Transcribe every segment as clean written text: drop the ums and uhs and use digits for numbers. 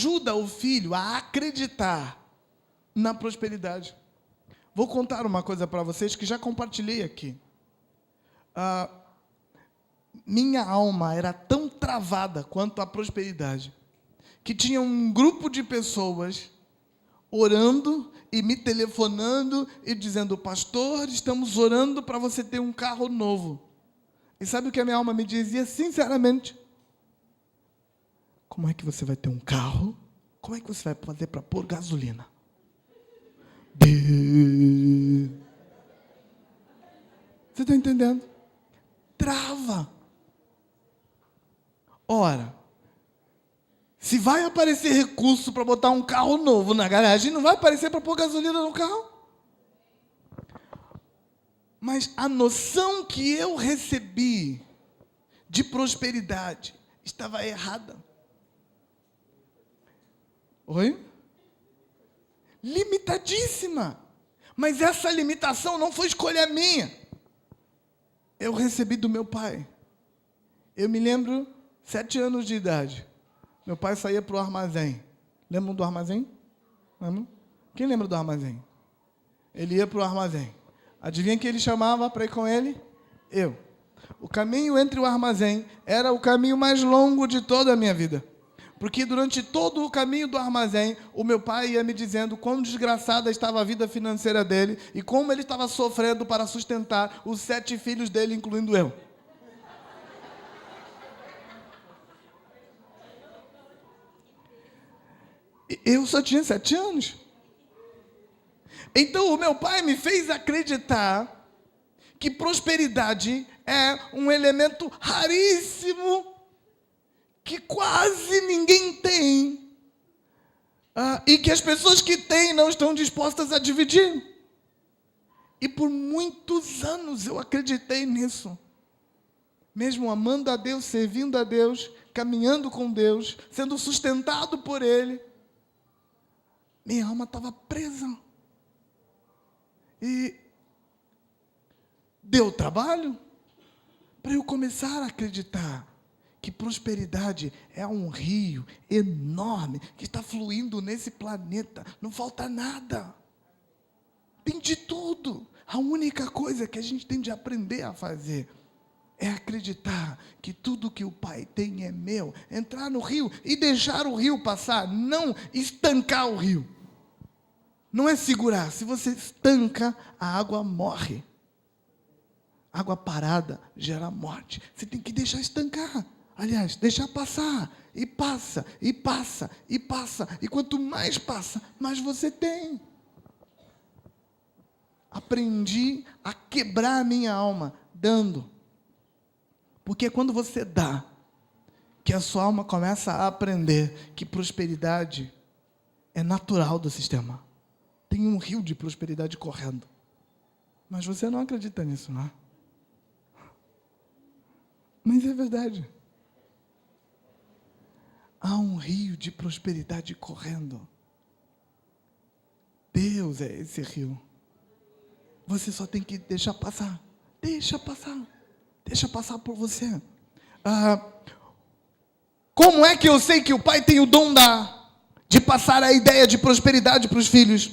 ajuda o filho a acreditar na prosperidade. Vou contar uma coisa para vocês que já compartilhei aqui. Minha alma era tão travada quanto a prosperidade, que tinha um grupo de pessoas orando e me telefonando e dizendo: pastor, estamos orando para você ter um carro novo. E sabe o que a minha alma me dizia sinceramente? Como é que você vai ter um carro? Como é que você vai fazer para pôr gasolina? Você está entendendo? Trava. Ora, se vai aparecer recurso para botar um carro novo na garagem, não vai aparecer para pôr gasolina no carro. Mas a noção que eu recebi de prosperidade estava errada. Oi? Limitadíssima. Mas essa limitação não foi escolha minha. Eu recebi do meu pai. Eu me lembro, 7 anos de idade. Meu pai saía para o armazém. Lembram do armazém? Lembram? Quem lembra do armazém? Ele ia para o armazém. Adivinha quem ele chamava para ir com ele? Eu. O caminho entre o armazém era o caminho mais longo de toda a minha vida. Porque durante todo o caminho do armazém, o meu pai ia me dizendo quão desgraçada estava a vida financeira dele e como ele estava sofrendo para sustentar os 7 filhos dele, incluindo eu. Eu só tinha 7 anos. Então o meu pai me fez acreditar que prosperidade é um elemento raríssimo que quase ninguém tem, e que as pessoas que têm não estão dispostas a dividir. E por muitos anos eu acreditei nisso. Mesmo amando a Deus, servindo a Deus, caminhando com Deus, sendo sustentado por Ele, minha alma estava presa. E deu trabalho para eu começar a acreditar que prosperidade é um rio enorme que está fluindo nesse planeta. Não falta nada. Tem de tudo. A única coisa que a gente tem de aprender a fazer é acreditar que tudo que o Pai tem é meu. Entrar no rio e deixar o rio passar. Não estancar o rio. Não é segurar. Se você estanca, a água morre. Água parada gera morte. Você tem que deixar estancar. Aliás, deixar passar. E passa, e passa, e passa. E quanto mais passa, mais você tem. Aprendi a quebrar a minha alma, dando. Porque é quando você dá, que a sua alma começa a aprender que prosperidade é natural do sistema. Tem um rio de prosperidade correndo. Mas você não acredita nisso, não é? Mas é verdade. Há um rio de prosperidade correndo. Deus é esse rio. Você só tem que deixar passar. Deixa passar. Deixa passar por você. Como é que eu sei que o pai tem o dom de passar a ideia de prosperidade para os filhos?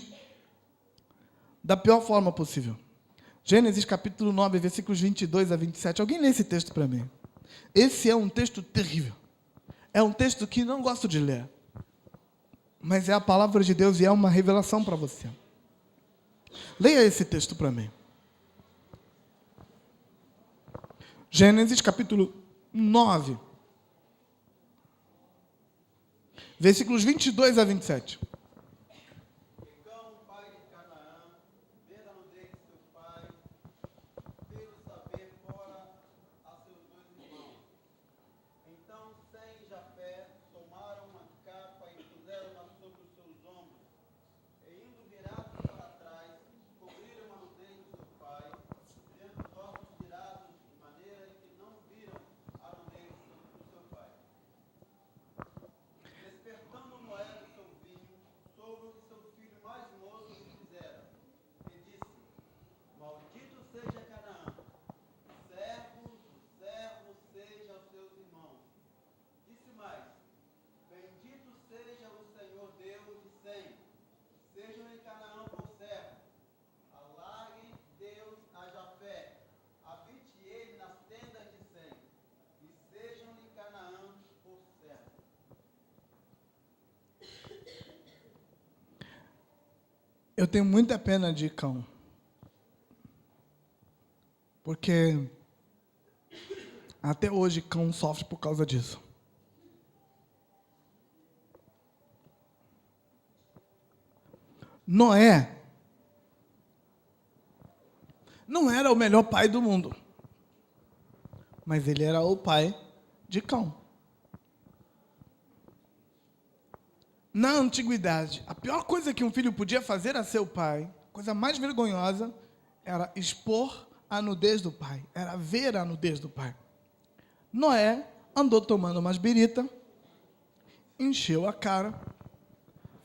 Da pior forma possível. Gênesis capítulo 9, versículos 22 a 27. Alguém lê esse texto para mim? Esse é um texto terrível. É um texto que não gosto de ler. Mas é a palavra de Deus e é uma revelação para você. Leia esse texto para mim. Gênesis capítulo 9, versículos 22 a 27. Eu tenho muita pena de cão. Porque até hoje cão sofre por causa disso. Noé não era o melhor pai do mundo, mas ele era o pai de cão. Na antiguidade, a pior coisa que um filho podia fazer a seu pai, a coisa mais vergonhosa, era expor a nudez do pai, era ver a nudez do pai. Noé andou tomando umas birita, encheu a cara,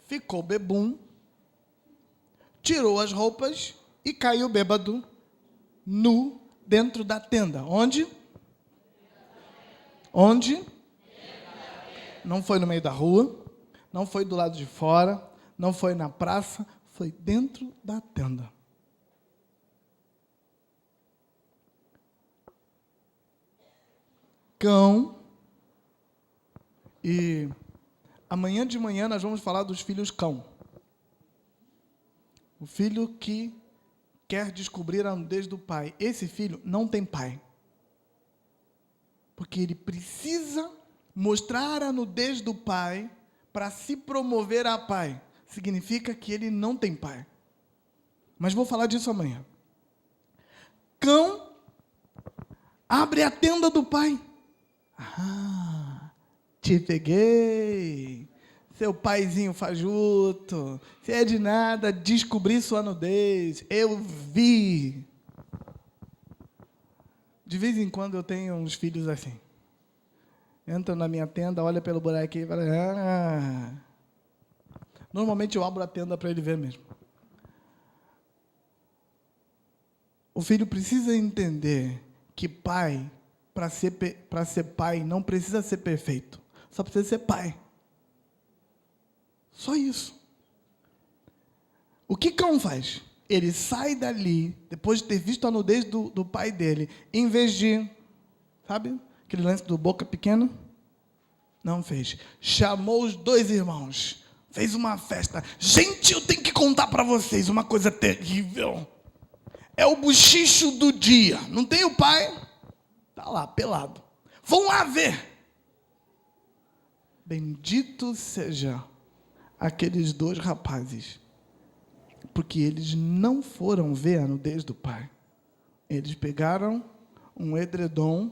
ficou bebum, tirou as roupas e caiu bêbado, nu, dentro da tenda. Onde? Onde? Não foi no meio da rua, não foi do lado de fora, não foi na praça, foi dentro da tenda. Cão. E amanhã de manhã nós vamos falar dos filhos cão. O filho que quer descobrir a nudez do pai. Esse filho não tem pai. Porque ele precisa mostrar a nudez do pai para se promover a pai. Significa que ele não tem pai. Mas vou falar disso amanhã. Cão abre a tenda do pai. Ah, te peguei. Seu paizinho fajuto, se é de nada, descobri sua nudez, eu vi. De vez em quando eu tenho uns filhos assim. Entra na minha tenda, olha pelo buraquinho e fala, ah. Normalmente eu abro a tenda para ele ver mesmo. O filho precisa entender que pai, para ser pai, não precisa ser perfeito, só precisa ser pai. Só isso. O que cão faz? Ele sai dali, depois de ter visto a nudez do pai dele, em vez de, sabe, aquele lance do boca pequena? Não fez. Chamou os 2 irmãos, fez uma festa. Gente, eu tenho que contar para vocês uma coisa terrível. É o bochicho do dia. Não tem o pai? Tá lá, pelado. Vão lá ver. Bendito seja aqueles 2 rapazes, porque eles não foram ver a nudez do pai. Eles pegaram um edredom,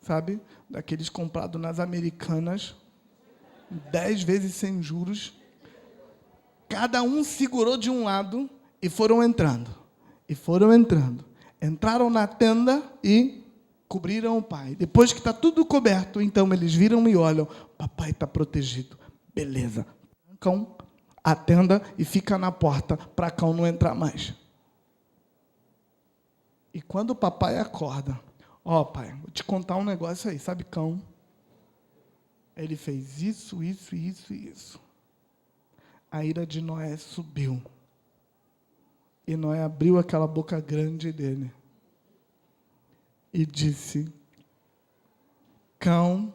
sabe, daqueles comprados nas Americanas, 10 vezes sem juros. Cada um segurou de um lado e foram entrando. E foram entrando. Entraram na tenda e cobriram o pai. Depois que está tudo coberto, então eles viram e olham, papai está protegido. Beleza. Cão a tenda e fica na porta para cão não entrar mais. E quando o papai acorda, ó, pai, vou te contar um negócio aí, sabe cão? Ele fez isso, isso, isso e isso. A ira de Noé subiu. E Noé abriu aquela boca grande dele e disse, cão,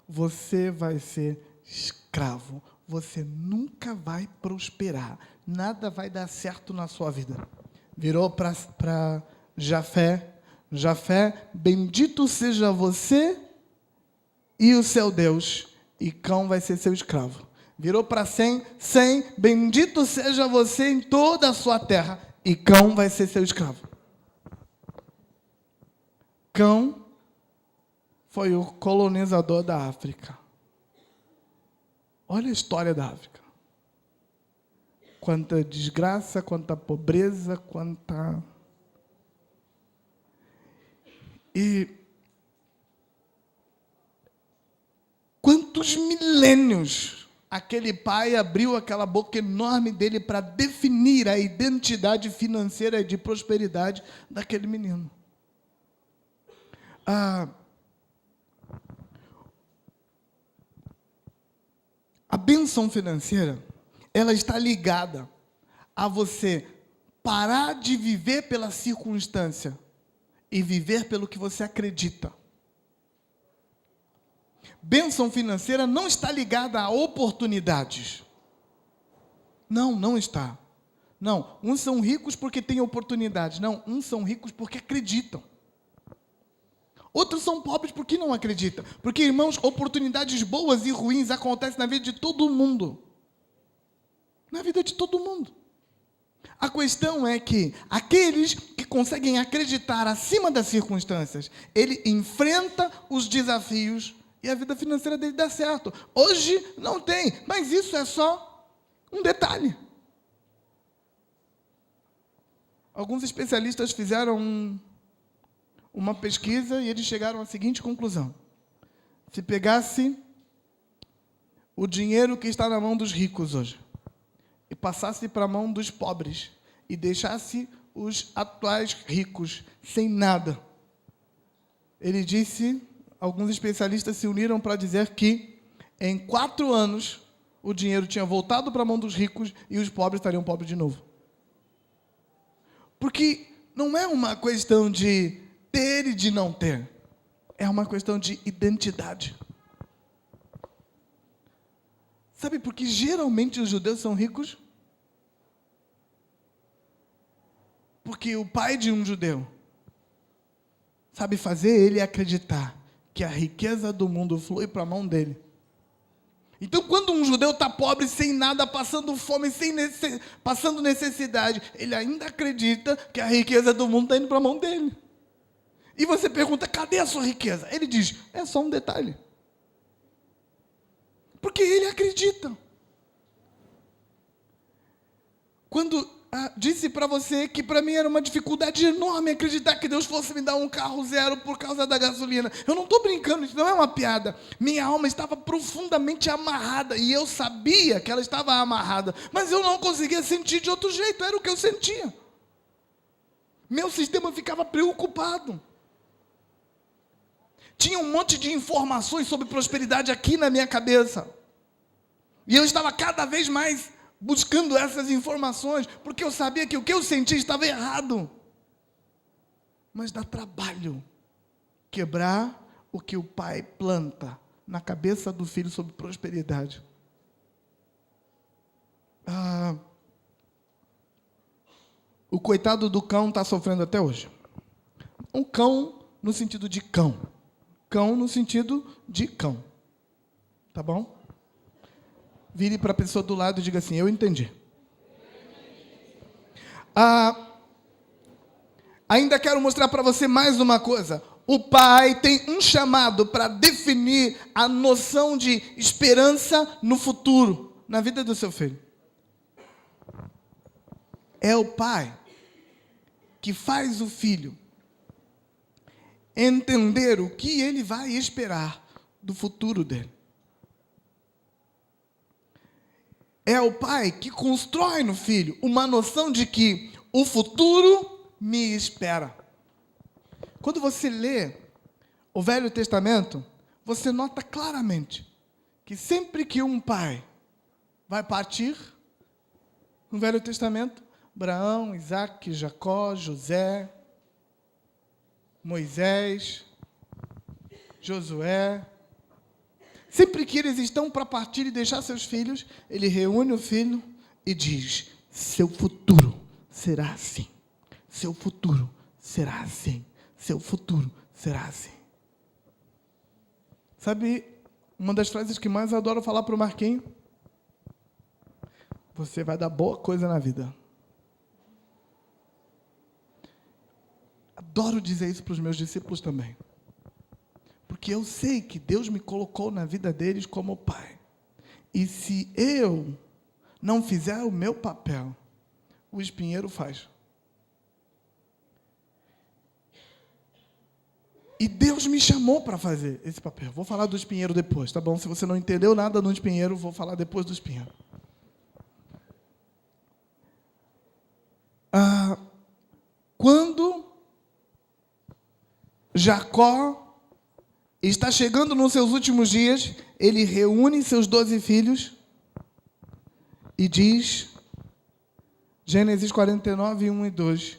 você vai ser escravo. Você nunca vai prosperar. Nada vai dar certo na sua vida. Virou para Jafé. Jafé, bendito seja você e o seu Deus. E cão vai ser seu escravo. Virou para Sem. Sem, bendito seja você em toda a sua terra. E cão vai ser seu escravo. Cão foi o colonizador da África. Olha a história da África. Quanta desgraça, quanta pobreza, quanta... E quantos milênios aquele pai abriu aquela boca enorme dele para definir a identidade financeira e de prosperidade daquele menino. A bênção financeira, ela está ligada a você parar de viver pela circunstância e viver pelo que você acredita. Bênção financeira não está ligada a oportunidades. Não, não está. Não, uns são ricos porque têm oportunidades. Não, uns são ricos porque acreditam. Outros são pobres porque não acreditam. Porque, irmãos, oportunidades boas e ruins acontecem na vida de todo mundo. Na vida de todo mundo. A questão é que aqueles que conseguem acreditar acima das circunstâncias, ele enfrenta os desafios e a vida financeira dele dá certo. Hoje não tem, mas isso é só um detalhe. Alguns especialistas fizeram uma pesquisa e eles chegaram à seguinte conclusão: se pegasse o dinheiro que está na mão dos ricos hoje e passasse para a mão dos pobres e deixasse os atuais ricos sem nada, ele disse, alguns especialistas se uniram para dizer que em 4 anos o dinheiro tinha voltado para a mão dos ricos e os pobres estariam pobres de novo. Porque não é uma questão de ter e de não ter. É uma questão de identidade. Sabe por que geralmente os judeus são ricos? Porque o pai de um judeu sabe fazer ele acreditar que a riqueza do mundo flui para a mão dele. Então, quando um judeu está pobre, sem nada, passando fome, passando necessidade, ele ainda acredita que a riqueza do mundo está indo para a mão dele. E você pergunta, cadê a sua riqueza? Ele diz, é só um detalhe. Porque ele acredita. Quando disse para você que para mim era uma dificuldade enorme acreditar que Deus fosse me dar um carro zero por causa da gasolina. Eu não estou brincando, isso não é uma piada. Minha alma estava profundamente amarrada e eu sabia que ela estava amarrada, mas eu não conseguia sentir de outro jeito, era o que eu sentia. Meu sistema ficava preocupado. Tinha um monte de informações sobre prosperidade aqui na minha cabeça. E eu estava cada vez mais buscando essas informações, porque eu sabia que o que eu sentia estava errado. Mas dá trabalho quebrar o que o pai planta na cabeça do filho sobre prosperidade. O coitado do cão está sofrendo até hoje. Um cão no sentido de cão. Cão no sentido de cão. Tá bom? Vire para a pessoa do lado e diga assim, eu entendi. Ainda quero mostrar para você mais uma coisa. O pai tem um chamado para definir a noção de esperança no futuro, na vida do seu filho. É o pai que faz o filho entender o que ele vai esperar do futuro dele. É o pai que constrói no filho uma noção de que o futuro me espera. Quando você lê o Velho Testamento, você nota claramente que sempre que um pai vai partir, no Velho Testamento, Abraão, Isaac, Jacó, José, Moisés, Josué, sempre que eles estão para partir e deixar seus filhos, ele reúne o filho e diz, seu futuro será assim, seu futuro será assim, seu futuro será assim. Sabe uma das frases que mais eu adoro falar para o Marquinho? Você vai dar boa coisa na vida. Adoro dizer isso para os meus discípulos também. Porque eu sei que Deus me colocou na vida deles como pai. E se eu não fizer o meu papel, o espinheiro faz. E Deus me chamou para fazer esse papel. Vou falar do espinheiro depois, tá bom? Se você não entendeu nada do espinheiro, vou falar depois do espinheiro. Quando Jacó está chegando nos seus últimos dias, ele reúne seus 12 filhos e diz, Gênesis 49, 1 e 2,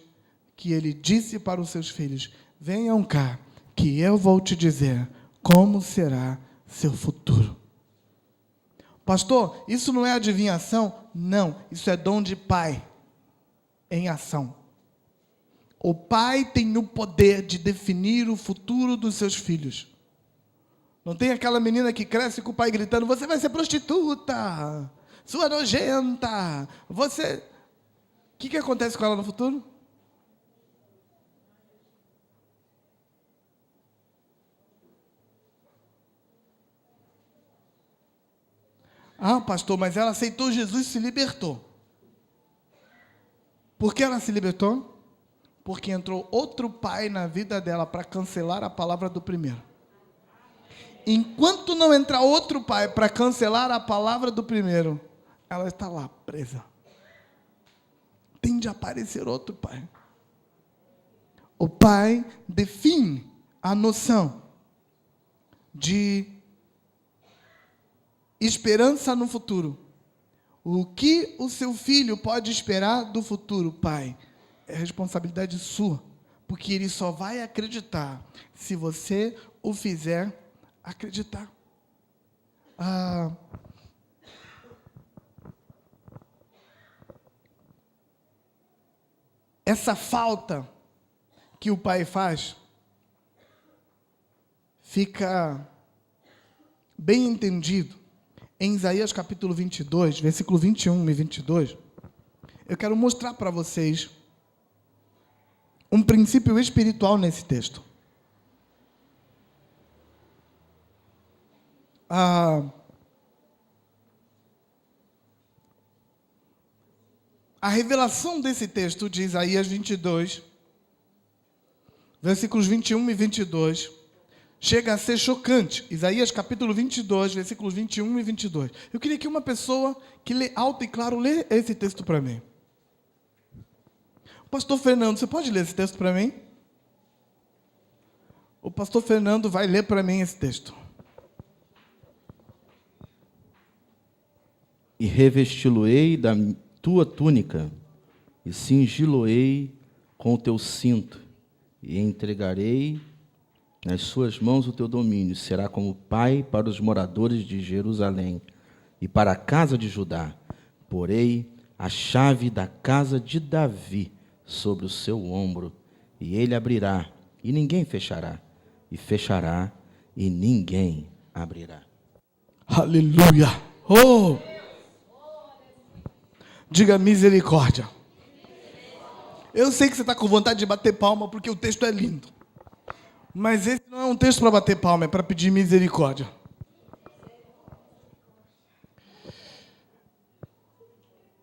que ele disse para os seus filhos, venham cá, que eu vou te dizer como será seu futuro. Pastor, isso não é adivinhação? Não, isso é dom de pai. em ação. O pai tem o poder de definir o futuro dos seus filhos. Não tem aquela menina que cresce com o pai gritando: você vai ser prostituta, sua nojenta, você... O que acontece com ela no futuro? Ah, pastor, mas ela aceitou Jesus e se libertou. Por que ela se libertou? Porque entrou outro pai na vida dela para cancelar a palavra do primeiro. Enquanto não entrar outro pai para cancelar a palavra do primeiro, ela está lá presa. Tem de aparecer outro pai. O pai define a noção de esperança no futuro. O que o seu filho pode esperar do futuro, pai? É responsabilidade sua, porque ele só vai acreditar se você o fizer acreditar. Essa falta que o pai faz fica bem entendido em Isaías capítulo 22, versículo 21 e 22. Eu quero mostrar para vocês um princípio espiritual nesse texto. A revelação desse texto de Isaías 22, versículos 21 e 22, chega a ser chocante. Isaías capítulo 22, versículos 21 e 22. Eu queria que uma pessoa que lê alto e claro, lê esse texto para mim. Pastor Fernando, você pode ler esse texto para mim? O pastor Fernando vai ler para mim esse texto. E revesti-lo-ei da tua túnica, e cingi-lo-ei com o teu cinto, e entregarei nas suas mãos o teu domínio. Será como pai para os moradores de Jerusalém e para a casa de Judá. Porei a chave da casa de Davi sobre o seu ombro, e ele abrirá, e ninguém fechará, e fechará, e ninguém abrirá. Aleluia! Oh! Diga misericórdia. Eu sei que você está com vontade de bater palma porque o texto é lindo. Mas esse não é um texto para bater palma, é para pedir misericórdia.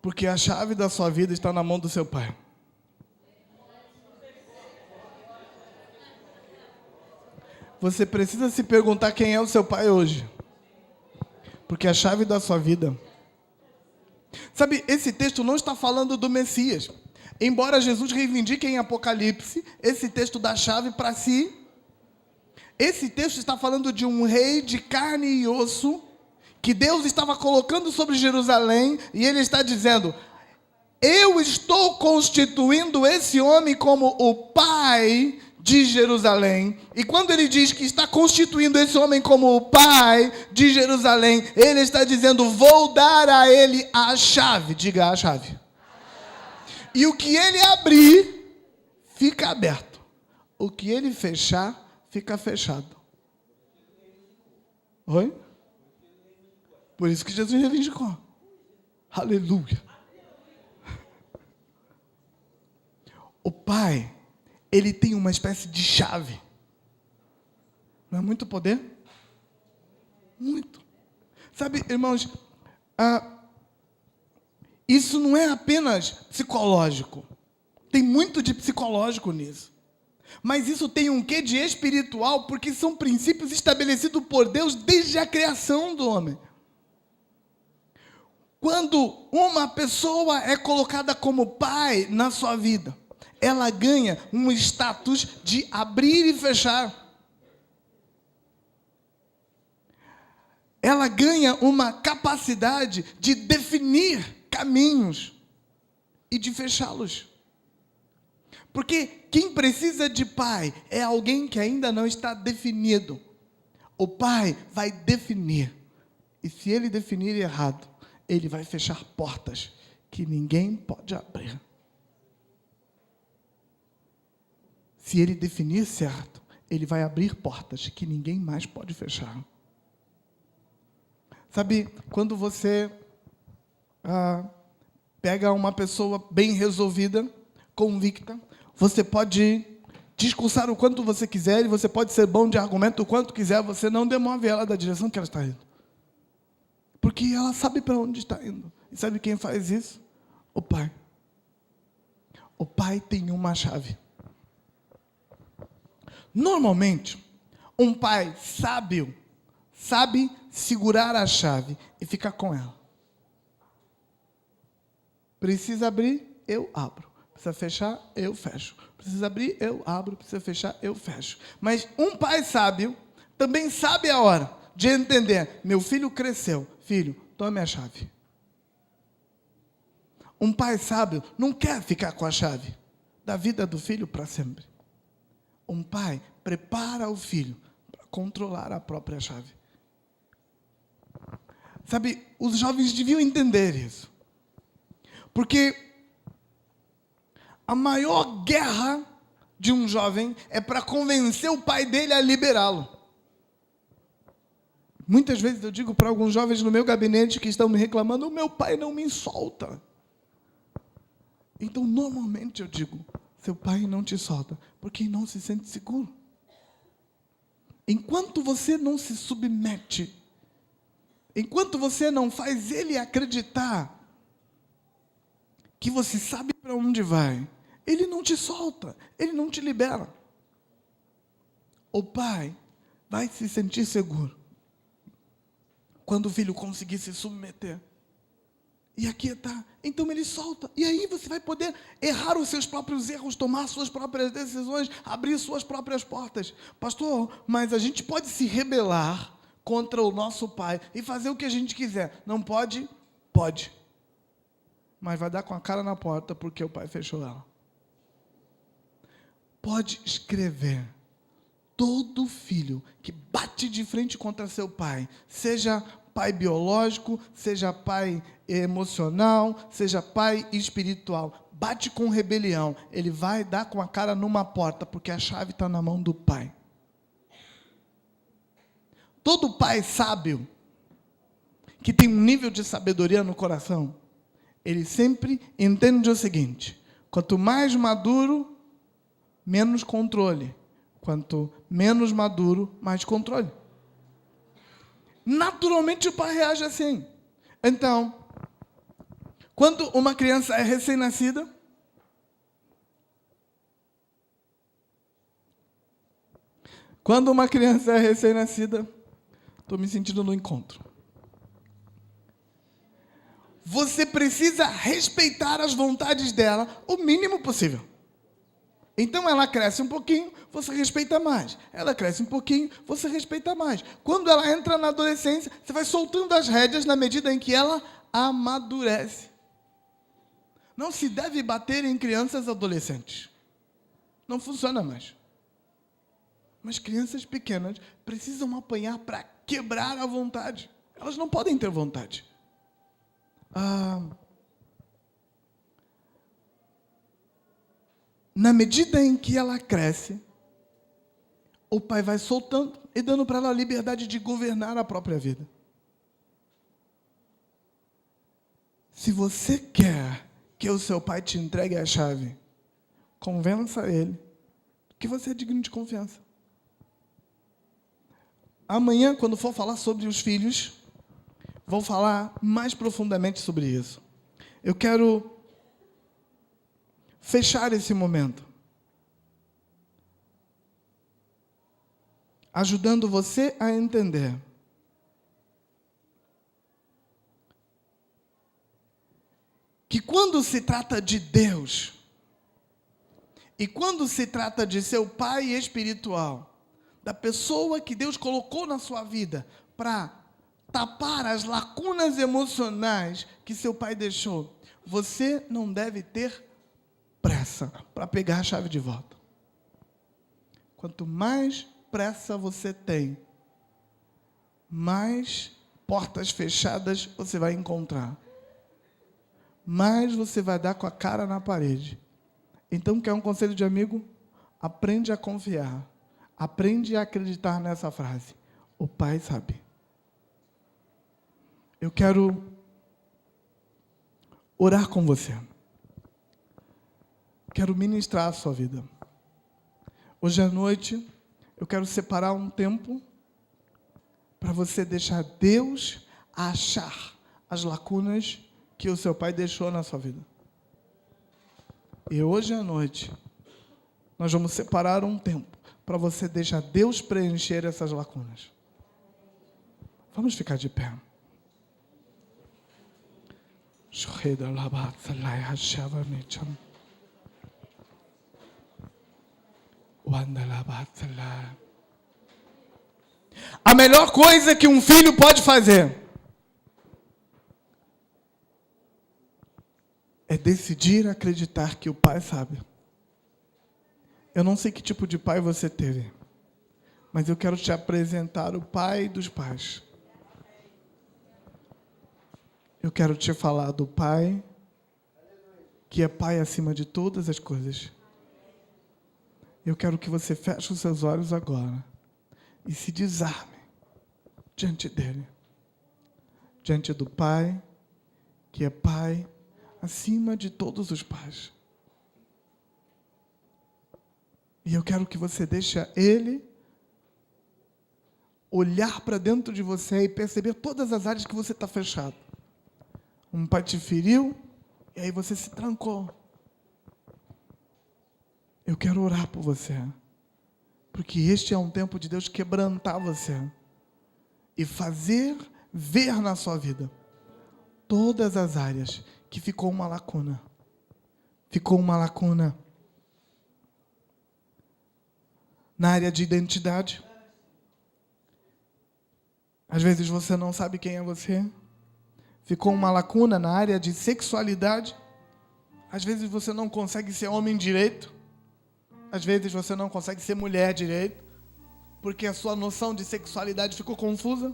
Porque a chave da sua vida está na mão do seu pai. Você precisa se perguntar quem é o seu pai hoje. Porque a chave da sua vida... Sabe, esse texto não está falando do Messias. Embora Jesus reivindique em Apocalipse esse texto da chave para si, esse texto está falando de um rei de carne e osso que Deus estava colocando sobre Jerusalém, e ele está dizendo: eu estou constituindo esse homem como o pai de Jerusalém. E quando ele diz que está constituindo esse homem como o pai de Jerusalém, ele está dizendo: vou dar a ele a chave. Diga a chave. E o que ele abrir, fica aberto. O que ele fechar, fica fechado. Oi? Por isso que Jesus reivindicou. Aleluia. O pai, ele tem uma espécie de chave. Não é muito poder? Muito. Sabe, irmãos, isso não é apenas psicológico. Tem muito de psicológico nisso. Mas isso tem um quê de espiritual, porque são princípios estabelecidos por Deus desde a criação do homem. Quando uma pessoa é colocada como pai na sua vida, ela ganha um status de abrir e fechar. Ela ganha uma capacidade de definir caminhos e de fechá-los. Porque quem precisa de pai é alguém que ainda não está definido. O pai vai definir. E se ele definir errado, ele vai fechar portas que ninguém pode abrir. se ele definir certo, ele vai abrir portas que ninguém mais pode fechar. Sabe, quando você pega uma pessoa bem resolvida, convicta, você pode discursar o quanto você quiser, e você pode ser bom de argumento o quanto quiser, você não demove ela da direção que ela está indo. Porque ela sabe para onde está indo. E sabe quem faz isso? O pai. O pai tem uma chave. Normalmente, um pai sábio sabe segurar a chave e ficar com ela. Precisa abrir, eu abro. Precisa fechar, eu fecho. Precisa abrir, eu abro. Precisa fechar, eu fecho. Mas um pai sábio também sabe a hora de entender. Meu filho cresceu. Filho, tome a chave. Um pai sábio não quer ficar com a chave da vida do filho para sempre. Um pai prepara o filho para controlar a própria chave. Sabe, os jovens deviam entender isso. Porque a maior guerra de um jovem é para convencer o pai dele a liberá-lo. Muitas vezes eu digo para alguns jovens no meu gabinete que estão me reclamando: o meu pai não me solta. Então, normalmente eu digo: seu pai não te solta porque não se sente seguro. Enquanto você não se submete, enquanto você não faz ele acreditar que você sabe para onde vai, ele não te solta, ele não te libera. O pai vai se sentir seguro quando o filho conseguir se submeter e aquietar. Então ele solta. E aí você vai poder errar os seus próprios erros, tomar suas próprias decisões, abrir suas próprias portas. Pastor, mas a gente pode se rebelar contra o nosso pai e fazer o que a gente quiser. Não pode? Pode. Mas vai dar com a cara na porta porque o pai fechou ela. Pode escrever: todo filho que bate de frente contra seu pai, seja pai biológico, seja pai emocional, seja pai espiritual, bate com rebelião, ele vai dar com a cara numa porta, porque a chave está na mão do pai. Todo pai sábio, que tem um nível de sabedoria no coração, ele sempre entende o seguinte: quanto mais maduro, menos controle. Quanto menos maduro, mais controle. Naturalmente o pai reage assim. Então, quando uma criança é recém-nascida, estou me sentindo no encontro. Você precisa respeitar as vontades dela o mínimo possível. Então ela cresce um pouquinho, você respeita mais. Ela cresce um pouquinho, você respeita mais. Quando ela entra na adolescência, você vai soltando as rédeas na medida em que ela amadurece. Não se deve bater em crianças adolescentes. Não funciona mais. Mas crianças pequenas precisam apanhar para quebrar a vontade. Elas não podem ter vontade. Na medida em que ela cresce, o pai vai soltando e dando para ela a liberdade de governar a própria vida. Se você quer que o seu pai te entregue a chave, convença ele que você é digno de confiança. Amanhã, quando for falar sobre os filhos, vou falar mais profundamente sobre isso. Eu quero fechar esse momento ajudando você a entender que quando se trata de Deus e quando se trata de seu pai espiritual, da pessoa que Deus colocou na sua vida para tapar as lacunas emocionais que seu pai deixou, você não deve ter pressa para pegar a chave de volta. Quanto mais pressa você tem, mais portas fechadas você vai encontrar. Mais você vai dar com a cara na parede. Então, quer um conselho de amigo? aprende a confiar. Aprende a acreditar nessa frase. O Pai sabe. Eu quero orar com você. Quero ministrar a sua vida. Hoje à noite, eu quero separar um tempo para você deixar Deus achar as lacunas que o seu pai deixou na sua vida. E hoje à noite, nós vamos separar um tempo para você deixar Deus preencher essas lacunas. Vamos ficar de pé. A melhor coisa que um filho pode fazer é decidir acreditar que o pai sabe. Eu não sei que tipo de pai você teve, mas eu quero te apresentar o pai dos pais. Eu quero te falar do pai que é pai acima de todas as coisas. Eu quero que você feche os seus olhos agora e se desarme diante dele. Diante do pai que é pai acima de todos os pais. E eu quero que você deixe ele olhar para dentro de você e perceber todas as áreas que você está fechado. Um pai te feriu e aí você se trancou. Eu quero orar por você, porque este é um tempo de Deus quebrantar você e fazer ver na sua vida todas as áreas que ficou uma lacuna. Ficou uma lacuna na área de identidade. Às vezes você não sabe quem é você. Ficou uma lacuna na área de sexualidade. Às vezes você não consegue ser homem direito. Às vezes você não consegue ser mulher direito, porque a sua noção de sexualidade ficou confusa.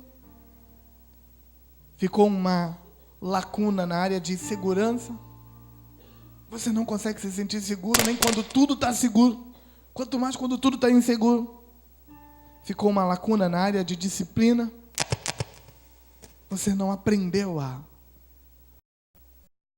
Ficou uma lacuna na área de segurança. Você não consegue se sentir seguro nem quando tudo está seguro, quanto mais quando tudo está inseguro. Ficou uma lacuna na área de disciplina. Você não aprendeu a